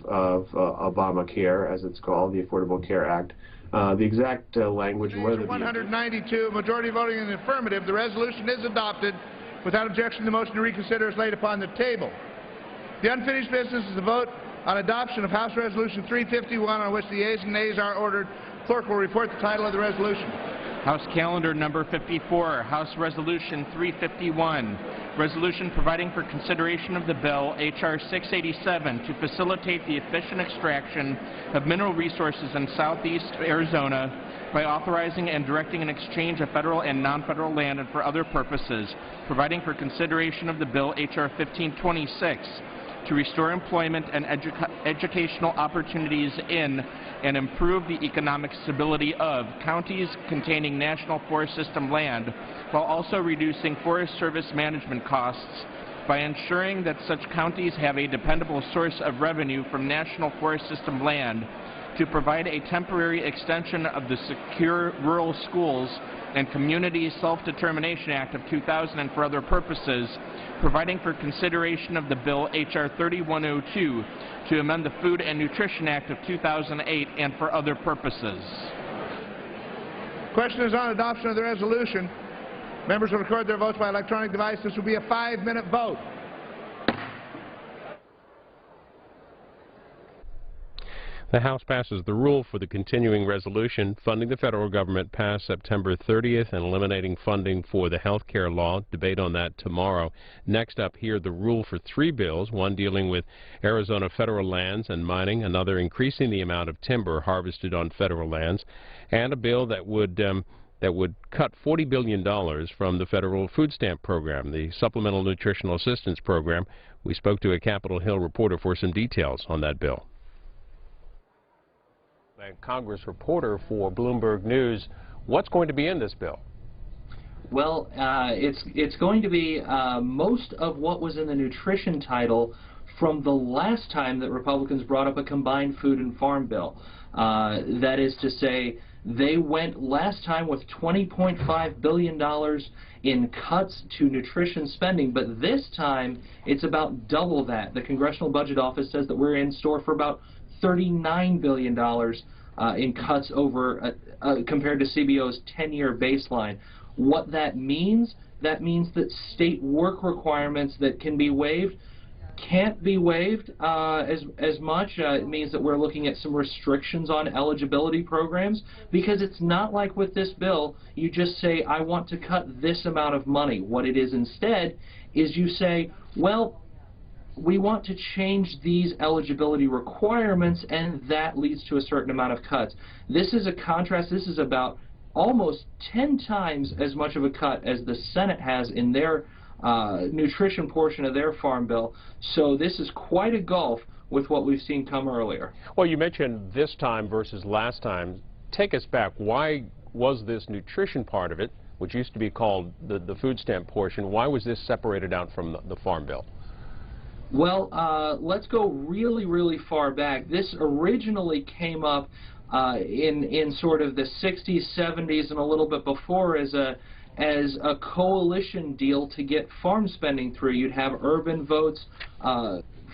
Obamacare, as it's called, the Affordable Care Act. The exact language and whether 192, majority voting in the affirmative, the resolution is adopted. Without objection, the motion to reconsider is laid upon the table. The unfinished business is the vote on adoption of House Resolution 351, on which the ayes and nays are ordered. Clerk will report the title of the resolution. House Calendar Number 54, House Resolution 351, resolution providing for consideration of the bill H.R. 687 to facilitate the efficient extraction of mineral resources in southeast Arizona by authorizing and directing an exchange of federal and non-federal land and for other purposes, providing for consideration of the bill H.R. 1526 to restore employment and educational opportunities in and improve the economic stability of counties containing National Forest System land, while also reducing Forest Service management costs by ensuring that such counties have a dependable source of revenue from National Forest System land, to provide a temporary extension of the Secure Rural Schools and Community Self-Determination Act of 2000 and for other purposes, providing for consideration of the bill H.R. 3102 to amend the Food and Nutrition Act of 2008 and for other purposes. Question is on adoption of the resolution. Members will record their votes by electronic device. This will be a 5-minute vote. The House passes the rule for the continuing resolution funding the federal government passed September 30th and eliminating funding for the health care law. Debate on that tomorrow. Next up here, the rule for 3 bills, one dealing with Arizona federal lands and mining, another increasing the amount of timber harvested on federal lands, and a bill that would cut $40 billion from the federal food stamp program, the Supplemental Nutritional Assistance Program. We spoke to a Capitol Hill reporter for some details on that bill. A Congress reporter for Bloomberg News. What's going to be in this bill? Well, it's going to be most of what was in the nutrition title from the last time that Republicans brought up a combined food and farm bill. That is to say, they went last time with $20.5 billion in cuts to nutrition spending, but this time it's about double that. The Congressional Budget Office says that we're in store for about $39 billion in cuts over compared to CBO's 10-year baseline. What that means that state work requirements that can be waived can't be waived as much. It means that we're looking at some restrictions on eligibility programs, because it's not like with this bill you just say, I want to cut this amount of money. What it is instead is you say, well, we want to change these eligibility requirements, and that leads to a certain amount of cuts. This is a contrast. This is about almost 10 times as much of a cut as the Senate has in their nutrition portion of their farm bill. So this is quite a gulf with what we've seen come earlier. Well, you mentioned this time versus last time. Take us back. Why was this nutrition part of it, which used to be called the food stamp portion, why was this separated out from the farm bill? Well, let's go really, really far back. This originally came up in sort of the 60s, 70s, and a little bit before as a coalition deal to get farm spending through. You'd have urban votes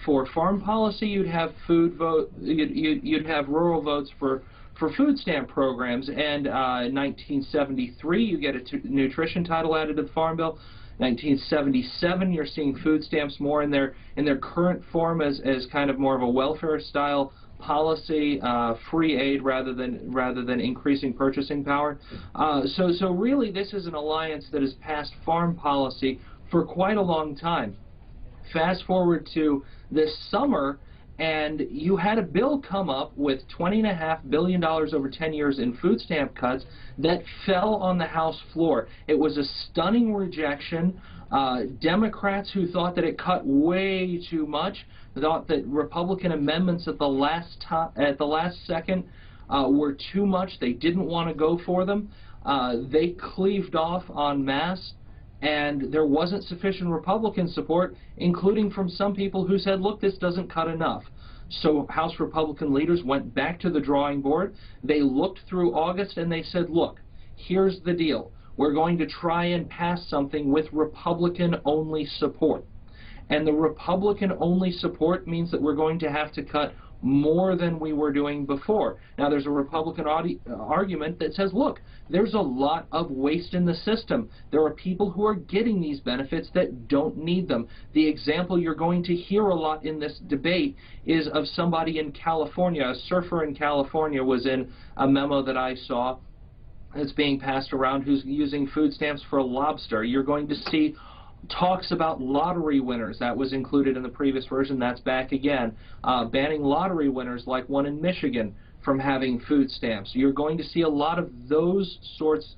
for farm policy. You'd have you'd have rural votes for food stamp programs. And in 1973, you get a nutrition title added to the farm bill. 1977, you're seeing food stamps more in their current form as kind of more of a welfare style policy, free aid rather than increasing purchasing power. So really, this is an alliance that has passed farm policy for quite a long time. Fast forward to this summer, and you had a bill come up with $20.5 billion over 10 years in food stamp cuts that fell on the House floor. It was a stunning rejection. Democrats who thought that it cut way too much, thought that Republican amendments at the last second were too much. They didn't want to go for them. They cleaved off en masse. And there wasn't sufficient Republican support, including from some people who said, look, this doesn't cut enough. So House Republican leaders went back to the drawing board. They looked through August and they said, look, here's the deal. We're going to try and pass something with Republican-only support. And the Republican-only support means that we're going to have to cut more than we were doing before. Now, there's a Republican argument that says, look, there's a lot of waste in the system. There are people who are getting these benefits that don't need them. The example you're going to hear a lot in this debate is of somebody in California. A surfer in California was in a memo that I saw that's being passed around who's using food stamps for a lobster. You're going to see talks about lottery winners. That was included in the previous version. That's back again. Banning lottery winners like one in Michigan from having food stamps. You're going to see a lot of those sorts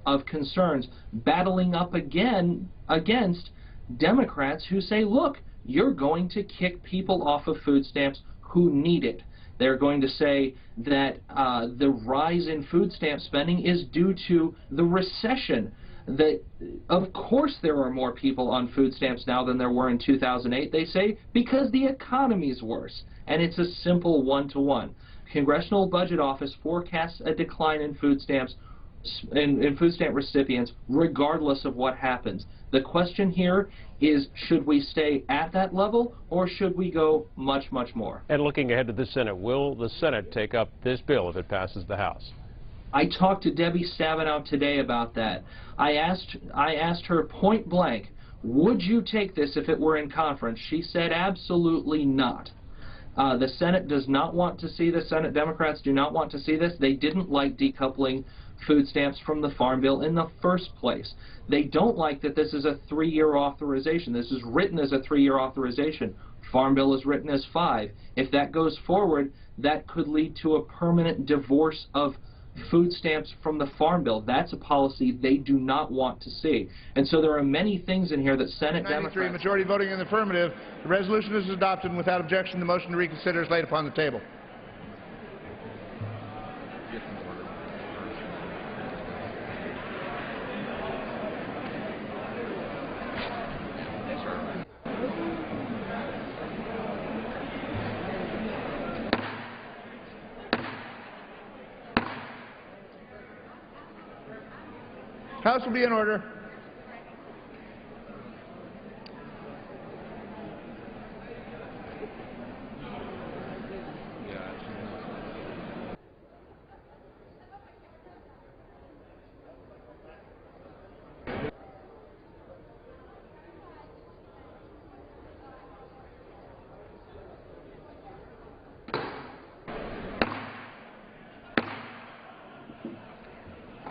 of concerns battling up again against Democrats who say, look, you're going to kick people off of food stamps who need it. They're going to say that the rise in food stamp spending is due to the recession. That, of course, there are more people on food stamps now than there were in 2008, they say, because the economy's worse. And it's a simple one-to-one. Congressional Budget Office forecasts a decline in food stamps, in food stamp recipients, regardless of what happens. The question here is, should we stay at that level, or should we go much, much more? And looking ahead to the Senate, will the Senate take up this bill if it passes the House? I talked to Debbie Stabenow today about that. I asked her point blank, would you take this if it were in conference? She said absolutely not. The Senate does not want to see this. Senate Democrats do not want to see this. They didn't like decoupling food stamps from the Farm Bill in the first place. They don't like that this is a 3-year authorization. This is written as a 3-year authorization. Farm Bill is written as 5. If that goes forward, that could lead to a permanent divorce of food stamps from the Farm Bill. That's a policy they do not want to see. And so there are many things in here that Senate Democrats... Majority voting in the affirmative. The resolution is adopted, and without objection, the motion to reconsider is laid upon the table. House will be in order.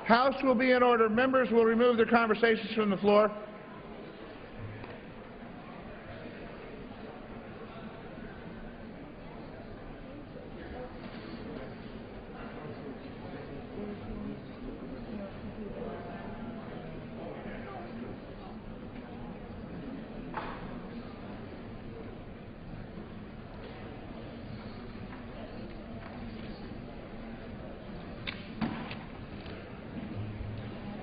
House will be in order. Members will remove their conversations from the floor.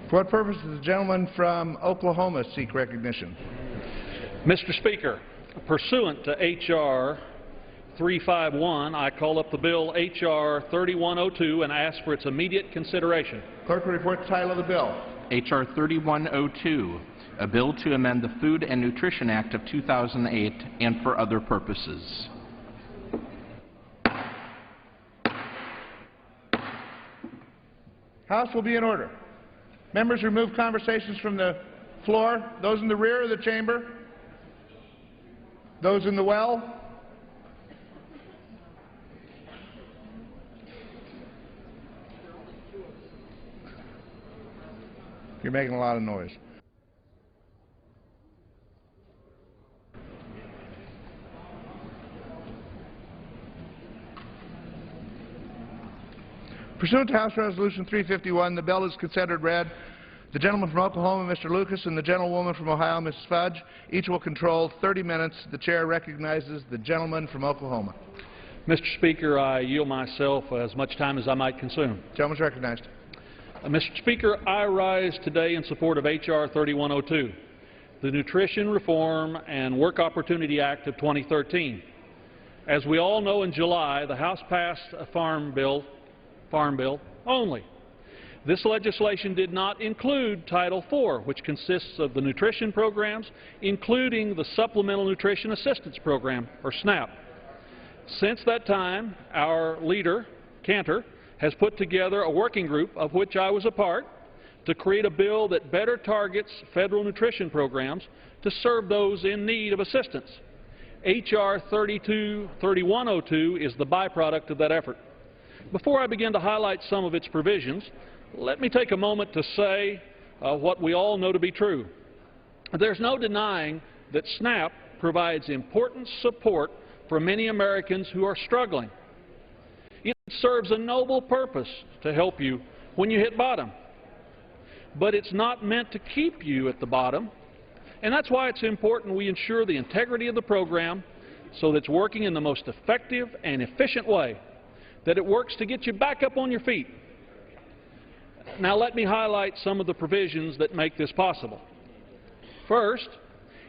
For what purpose does the gentleman from Oklahoma seek recognition? Mr. Speaker, pursuant to H.R. 351, I call up the bill H.R. 3102 and ask for its immediate consideration. Clerk will report the title of the bill. H.R. 3102, a bill to amend the Food and Nutrition Act of 2008 and for other purposes. House will be in order. Members, remove conversations from the floor. Those in the rear of the chamber. Those in the well. You're making a lot of noise. Pursuant to House Resolution 351, the bill is considered read. The gentleman from Oklahoma, Mr. Lucas, and the gentlewoman from Ohio, Mrs. Fudge, each will control 30 minutes. The chair recognizes the gentleman from Oklahoma. Mr. Speaker, I yield myself as much time as I might consume. Gentleman is recognized. Mr. Speaker, I rise today in support of H.R. 3102, the Nutrition Reform and Work Opportunity Act of 2013. As we all know, in July, the House passed a Farm Bill only. This legislation did not include Title IV, which consists of the nutrition programs, including the Supplemental Nutrition Assistance Program, or SNAP. Since that time, our leader, Cantor, has put together a working group, of which I was a part, to create a bill that better targets federal nutrition programs to serve those in need of assistance. H.R. 3102 is the byproduct of that effort. Before I begin to highlight some of its provisions, let me take a moment to say what we all know to be true. There's no denying that SNAP provides important support for many Americans who are struggling. It serves a noble purpose to help you when you hit bottom. But it's not meant to keep you at the bottom, and that's why it's important we ensure the integrity of the program so that it's working in the most effective and efficient way, that it works to get you back up on your feet. Now let me highlight some of the provisions that make this possible. First,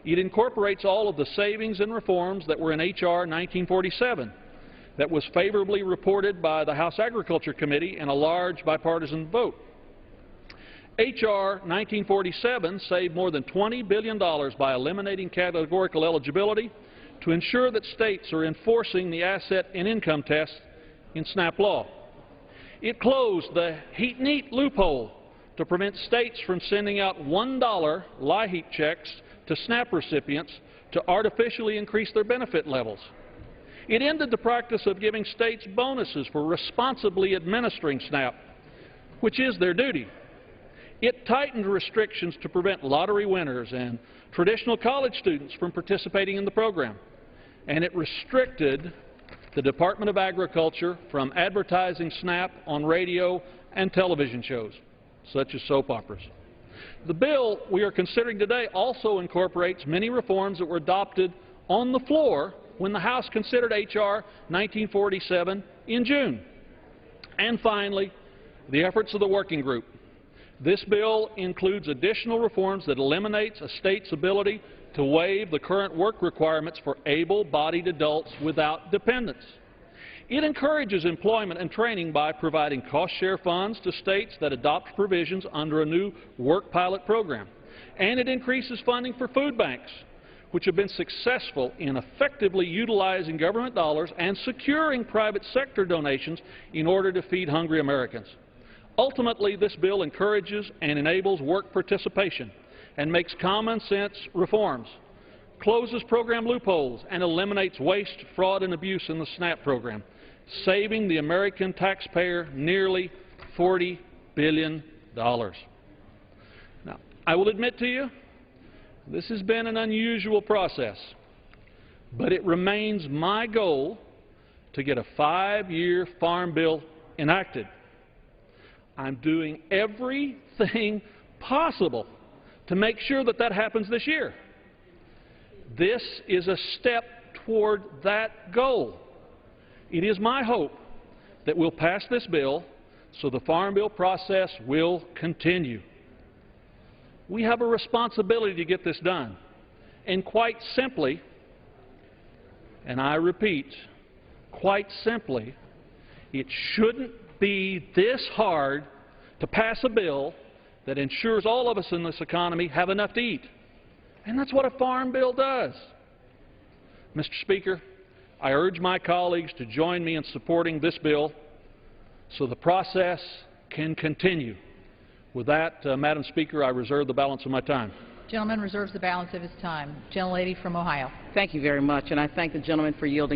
it incorporates all of the savings and reforms that were in H.R. 1947 that was favorably reported by the House Agriculture Committee in a large bipartisan vote. H.R. 1947 saved more than $20 billion by eliminating categorical eligibility to ensure that states are enforcing the asset and income test in SNAP law. It closed the heat-and-eat loophole to prevent states from sending out $1 LIHEAP checks to SNAP recipients to artificially increase their benefit levels. It ended the practice of giving states bonuses for responsibly administering SNAP, which is their duty. It tightened restrictions to prevent lottery winners and traditional college students from participating in the program. And it restricted the Department of Agriculture from advertising SNAP on radio and television shows, such as soap operas. The bill we are considering today also incorporates many reforms that were adopted on the floor when the House considered H.R. 1947 in June. And finally, the efforts of the working group. This bill includes additional reforms that eliminates a state's ability to waive the current work requirements for able-bodied adults without dependents. It encourages employment and training by providing cost-share funds to states that adopt provisions under a new work pilot program. And it increases funding for food banks, which have been successful in effectively utilizing government dollars and securing private sector donations in order to feed hungry Americans. Ultimately, this bill encourages and enables work participation and makes common sense reforms, closes program loopholes, and eliminates waste, fraud, and abuse in the SNAP program, saving the American taxpayer nearly $40 billion. Now, I will admit to you, this has been an unusual process, but it remains my goal to get a 5-year farm bill enacted. I'm doing everything possible to make sure that that happens this year. This is a step toward that goal. It is my hope that we'll pass this bill so the farm bill process will continue. We have a responsibility to get this done. And quite simply, and I repeat, quite simply, it shouldn't be this hard to pass a bill that ensures all of us in this economy have enough to eat. And that's what a farm bill does. Mr. Speaker, I urge my colleagues to join me in supporting this bill so the process can continue. With that, Madam Speaker, I reserve the balance of my time. Gentleman reserves the balance of his time. Gentlelady from Ohio. Thank you very much, and I thank the gentleman for yielding.